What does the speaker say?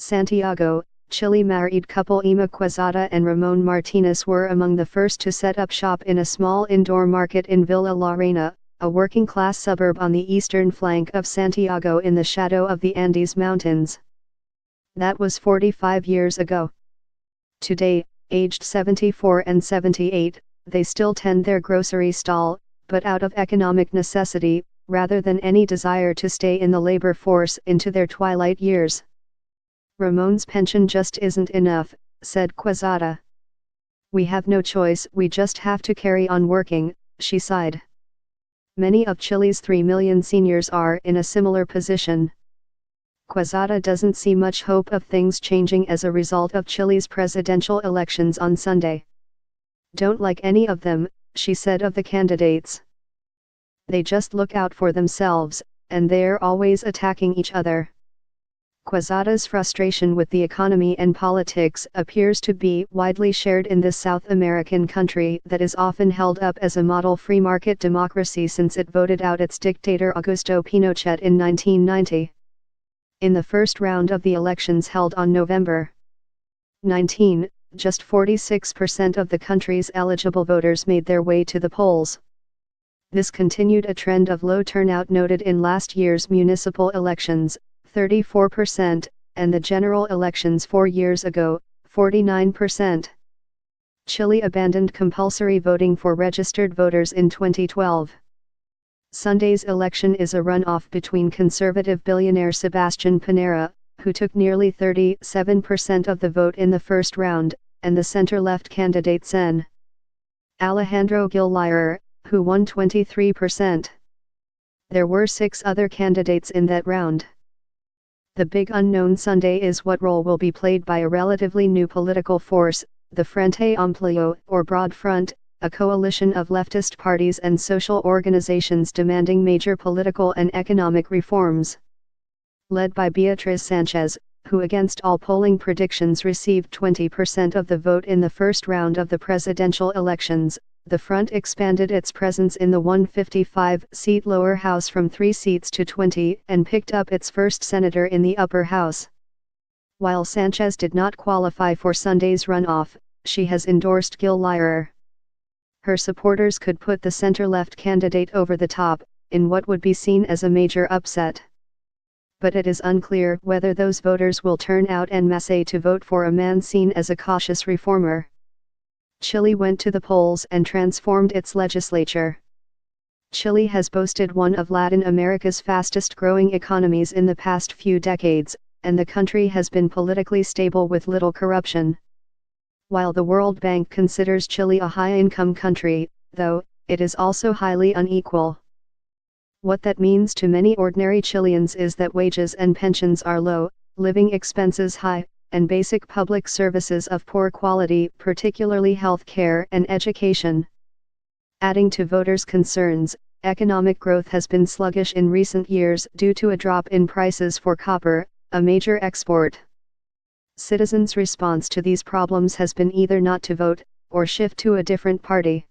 Santiago, Chile. Married couple Ima Quezada and Ramon Martinez were among the first to set up shop in a small indoor market in Villa La Reina, a working-class suburb on the eastern flank of Santiago in the shadow of the Andes Mountains. That was 45 years ago. Today, aged 74 and 78, they still tend their grocery stall, but out of economic necessity, rather than any desire to stay in the labor force into their twilight years. Ramon's pension just isn't enough, said Quezada. We have no choice, we just have to carry on working, she sighed. Many of Chile's 3 million seniors are in a similar position. Quezada doesn't see much hope of things changing as a result of Chile's presidential elections on Sunday. Don't like any of them, she said of the candidates. They just look out for themselves, and they're always attacking each other. Quezada's frustration with the economy and politics appears to be widely shared in this South American country that is often held up as a model free market democracy since it voted out its dictator Augusto Pinochet in 1990. In the first round of the elections held on November 19, just 46% of the country's eligible voters made their way to the polls. This continued a trend of low turnout noted in last year's municipal elections, 34%, and the general elections 4 years ago, 49%. Chile abandoned compulsory voting for registered voters in 2012. Sunday's election is a runoff between conservative billionaire Sebastián Pinera, who took nearly 37% of the vote in the first round, and the center-left candidate Sen. Alejandro Gil, who won 23%. There were 6 other candidates in that round. The big unknown Sunday is what role will be played by a relatively new political force, the Frente Amplio, or Broad Front, a coalition of leftist parties and social organizations demanding major political and economic reforms. Led by Beatriz Sanchez, who against all polling predictions received 20% of the vote in the first round of the presidential elections, the front expanded its presence in the 155-seat lower house from 3 seats to 20 and picked up its first senator in the upper house. While Sanchez did not qualify for Sunday's runoff, she has endorsed Gil. Her supporters could put the center-left candidate over the top, in what would be seen as a major upset. But it is unclear whether those voters will turn out en masse to vote for a man seen as a cautious reformer. Chile went to the polls and transformed its legislature. Chile has boasted one of Latin America's fastest-growing economies in the past few decades, and the country has been politically stable with little corruption. While the World Bank considers Chile a high-income country, though, it is also highly unequal. What that means to many ordinary Chileans is that wages and pensions are low, living expenses high, and basic public services of poor quality, particularly health care and education. Adding to voters' concerns, economic growth has been sluggish in recent years due to a drop in prices for copper, a major export. Citizens' response to these problems has been either not to vote, or shift to a different party.